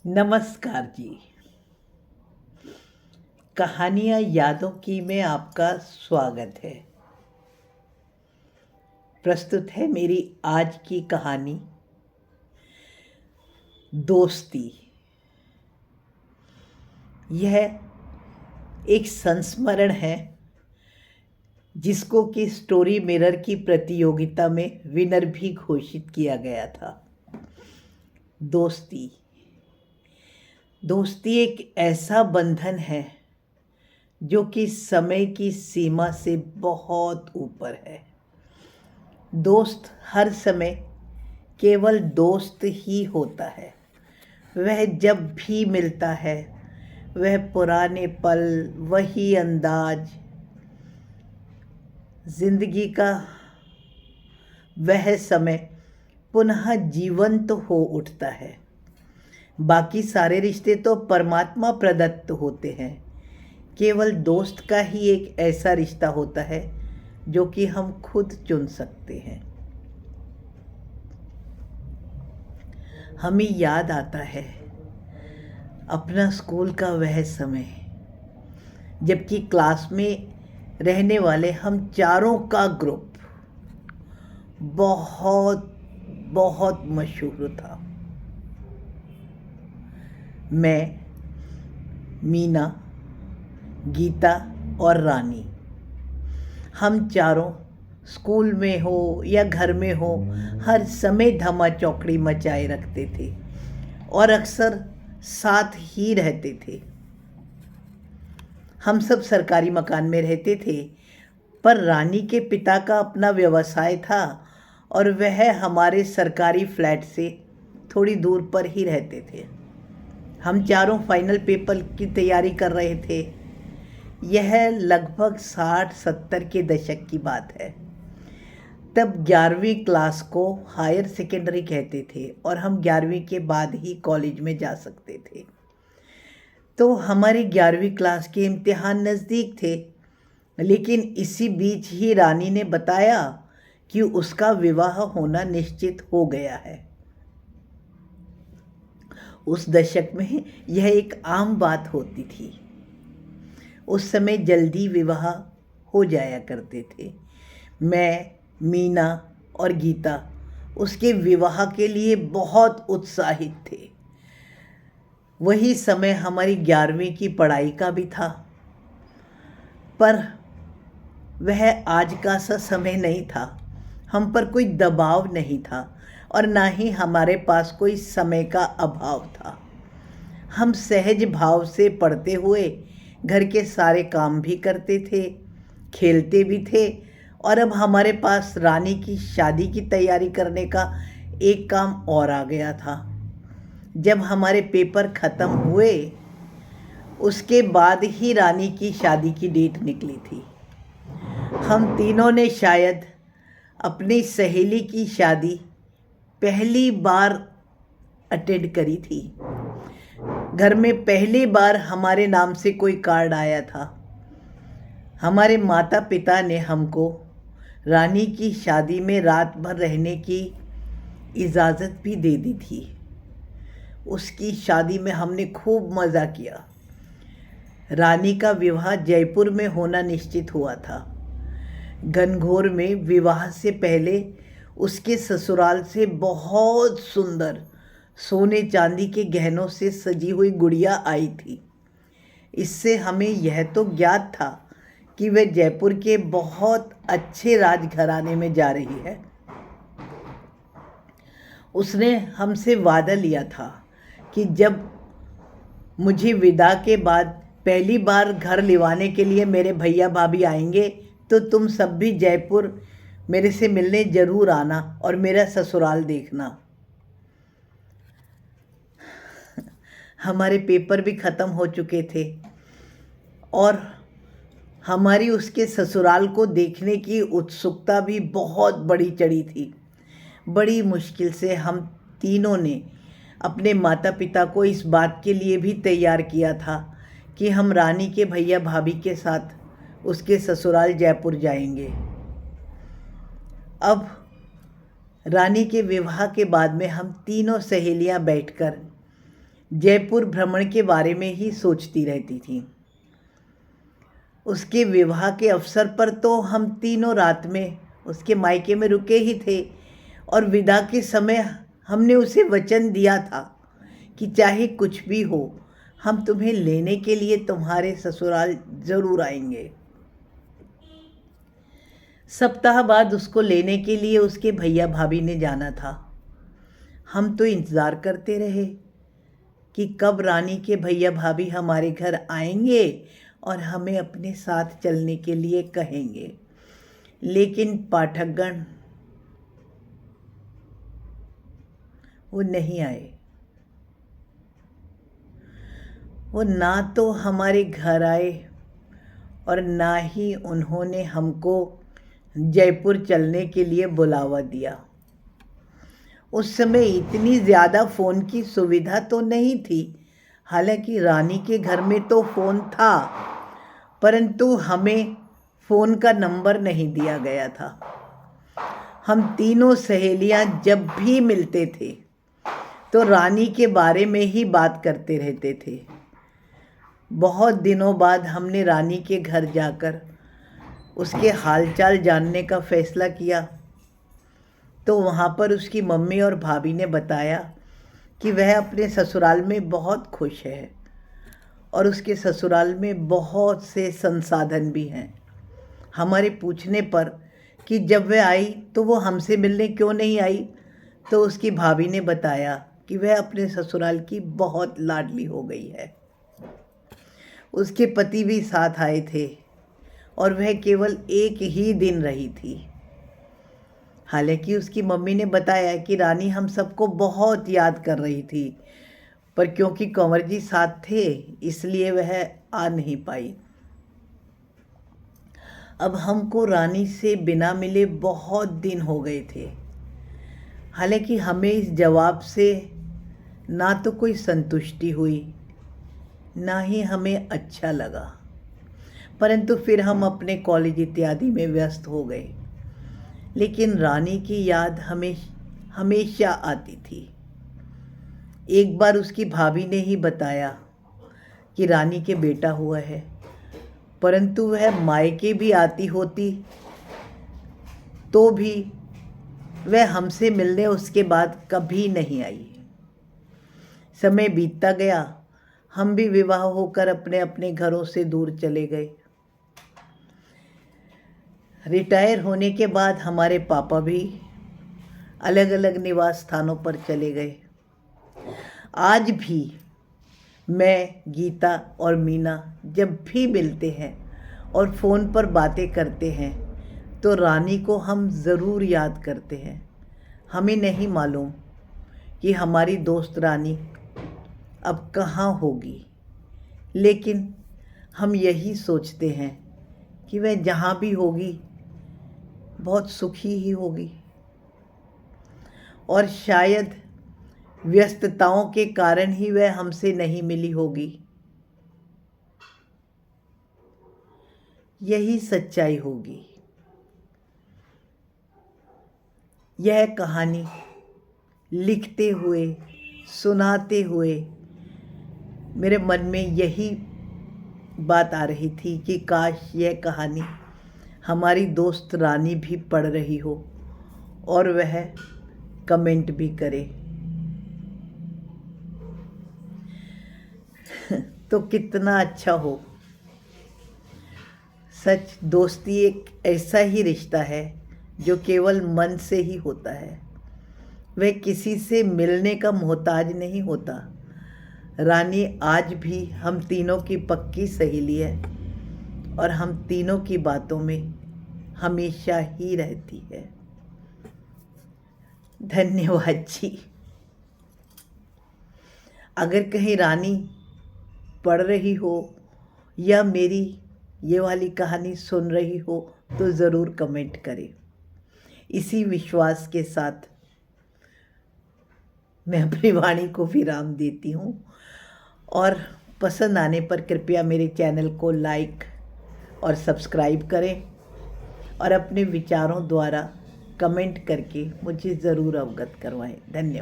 नमस्कार जी। कहानियाँ यादों की में आपका स्वागत है। प्रस्तुत है मेरी आज की कहानी दोस्ती। यह एक संस्मरण है जिसको कि स्टोरी मिरर की प्रतियोगिता में विनर भी घोषित किया गया था। दोस्ती दोस्ती एक ऐसा बंधन है जो कि समय की सीमा से बहुत ऊपर है। दोस्त हर समय केवल दोस्त ही होता है। वह जब भी मिलता है वह पुराने पल, वही अंदाज, जिंदगी का वह समय पुनः जीवंत हो उठता है। बाकी सारे रिश्ते तो परमात्मा प्रदत्त होते हैं। केवल दोस्त का ही एक ऐसा रिश्ता होता है जो कि हम खुद चुन सकते हैं। हमें याद आता है अपना स्कूल का वह समय, जबकि क्लास में रहने वाले हम चारों का ग्रुप बहुत बहुत मशहूर था। मैं, मीना, गीता और रानी, हम चारों स्कूल में हो या घर में हो हर समय धमा चौकड़ी मचाए रखते थे और अक्सर साथ ही रहते थे। हम सब सरकारी मकान में रहते थे, पर रानी के पिता का अपना व्यवसाय था और वह हमारे सरकारी फ्लैट से थोड़ी दूर पर ही रहते थे। हम चारों फाइनल पेपर की तैयारी कर रहे थे। यह लगभग 60-70 के दशक की बात है। तब 11वीं क्लास को हायर सेकेंडरी कहते थे और हम 11वीं के बाद ही कॉलेज में जा सकते थे। तो हमारी 11वीं क्लास के इम्तिहान नज़दीक थे, लेकिन इसी बीच ही रानी ने बताया कि उसका विवाह होना निश्चित हो गया है। उस दशक में यह एक आम बात होती थी। उस समय जल्दी विवाह हो जाया करते थे। मैं, मीना और गीता उसके विवाह के लिए बहुत उत्साहित थे। वही समय हमारी 11वीं की पढ़ाई का भी था, पर वह आज का सा समय नहीं था। हम पर कोई दबाव नहीं था और ना ही हमारे पास कोई समय का अभाव था। हम सहज भाव से पढ़ते हुए घर के सारे काम भी करते थे, खेलते भी थे और अब हमारे पास रानी की शादी की तैयारी करने का एक काम और आ गया था। जब हमारे पेपर ख़त्म हुए उसके बाद ही रानी की शादी की डेट निकली थी। हम तीनों ने शायद अपनी सहेली की शादी पहली बार अटेंड करी थी। घर में पहली बार हमारे नाम से कोई कार्ड आया था। हमारे माता पिता ने हमको रानी की शादी में रात भर रहने की इजाज़त भी दे दी थी। उसकी शादी में हमने खूब मज़ा किया। रानी का विवाह जयपुर में होना निश्चित हुआ था। घनघोर में विवाह से पहले उसके ससुराल से बहुत सुंदर सोने चांदी के गहनों से सजी हुई गुड़िया आई थी। इससे हमें यह तो ज्ञात था कि वह जयपुर के बहुत अच्छे राजघराने में जा रही है। उसने हमसे वादा लिया था कि जब मुझे विदा के बाद पहली बार घर लिवाने के लिए मेरे भैया भाभी आएंगे तो तुम सब भी जयपुर मेरे से मिलने ज़रूर आना और मेरा ससुराल देखना। हमारे पेपर भी ख़त्म हो चुके थे और हमारी उसके ससुराल को देखने की उत्सुकता भी बहुत बड़ी चढ़ी थी। बड़ी मुश्किल से हम तीनों ने अपने माता पिता को इस बात के लिए भी तैयार किया था कि हम रानी के भैया भाभी के साथ उसके ससुराल जयपुर जाएंगे। अब रानी के विवाह के बाद में हम तीनों सहेलियां बैठकर जयपुर भ्रमण के बारे में ही सोचती रहती थी। उसके विवाह के अवसर पर तो हम तीनों रात में उसके मायके में रुके ही थे और विदा के समय हमने उसे वचन दिया था कि चाहे कुछ भी हो हम तुम्हें लेने के लिए तुम्हारे ससुराल ज़रूर आएंगे। सप्ताह बाद उसको लेने के लिए उसके भैया भाभी ने जाना था। हम तो इंतज़ार करते रहे कि कब रानी के भैया भाभी हमारे घर आएंगे और हमें अपने साथ चलने के लिए कहेंगे, लेकिन पाठकगण वो नहीं आए। वो ना तो हमारे घर आए और ना ही उन्होंने हमको जयपुर चलने के लिए बुलावा दिया। उस समय इतनी ज़्यादा फ़ोन की सुविधा तो नहीं थी। हालांकि रानी के घर में तो फ़ोन था, परंतु हमें फ़ोन का नंबर नहीं दिया गया था। हम तीनों सहेलियां जब भी मिलते थे तो रानी के बारे में ही बात करते रहते थे। बहुत दिनों बाद हमने रानी के घर जाकर उसके हालचाल जानने का फ़ैसला किया तो वहाँ पर उसकी मम्मी और भाभी ने बताया कि वह अपने ससुराल में बहुत खुश है और उसके ससुराल में बहुत से संसाधन भी हैं। हमारे पूछने पर कि जब वह आई तो वो हमसे मिलने क्यों नहीं आई, तो उसकी भाभी ने बताया कि वह अपने ससुराल की बहुत लाडली हो गई है। उसके पति भी साथ आए थे और वह केवल एक ही दिन रही थी। हालांकि उसकी मम्मी ने बताया कि रानी हम सबको बहुत याद कर रही थी, पर क्योंकि कंवर जी साथ थे इसलिए वह आ नहीं पाई। अब हमको रानी से बिना मिले बहुत दिन हो गए थे। हालांकि हमें इस जवाब से ना तो कोई संतुष्टि हुई ना ही हमें अच्छा लगा, परंतु फिर हम अपने कॉलेज इत्यादि में व्यस्त हो गए। लेकिन रानी की याद हमेशा आती थी। एक बार उसकी भाभी ने ही बताया कि रानी के बेटा हुआ है, परंतु वह मायके भी आती होती तो भी वह हमसे मिलने उसके बाद कभी नहीं आई। समय बीतता गया, हम भी विवाह होकर अपने अपने घरों से दूर चले गए। रिटायर होने के बाद हमारे पापा भी अलग अलग निवास स्थानों पर चले गए। आज भी मैं, गीता और मीना जब भी मिलते हैं और फ़ोन पर बातें करते हैं तो रानी को हम ज़रूर याद करते हैं। हमें नहीं मालूम कि हमारी दोस्त रानी अब कहाँ होगी, लेकिन हम यही सोचते हैं कि वह जहाँ भी होगी बहुत सुखी ही होगी और शायद व्यस्तताओं के कारण ही वह हमसे नहीं मिली होगी। यही सच्चाई होगी। यह कहानी लिखते हुए, सुनाते हुए मेरे मन में यही बात आ रही थी कि काश यह कहानी हमारी दोस्त रानी भी पढ़ रही हो और वह कमेंट भी करे तो कितना अच्छा हो। सच, दोस्ती एक ऐसा ही रिश्ता है जो केवल मन से ही होता है। वह किसी से मिलने का मोहताज नहीं होता। रानी आज भी हम तीनों की पक्की सहेली है और हम तीनों की बातों में हमेशा ही रहती है। धन्यवाद जी। अगर कहीं रानी पढ़ रही हो या मेरी ये वाली कहानी सुन रही हो तो ज़रूर कमेंट करें। इसी विश्वास के साथ मैं अपनी वाणी को विराम देती हूँ और पसंद आने पर कृपया मेरे चैनल को लाइक और सब्सक्राइब करें और अपने विचारों द्वारा कमेंट करके मुझे ज़रूर अवगत करवाएं। धन्यवाद।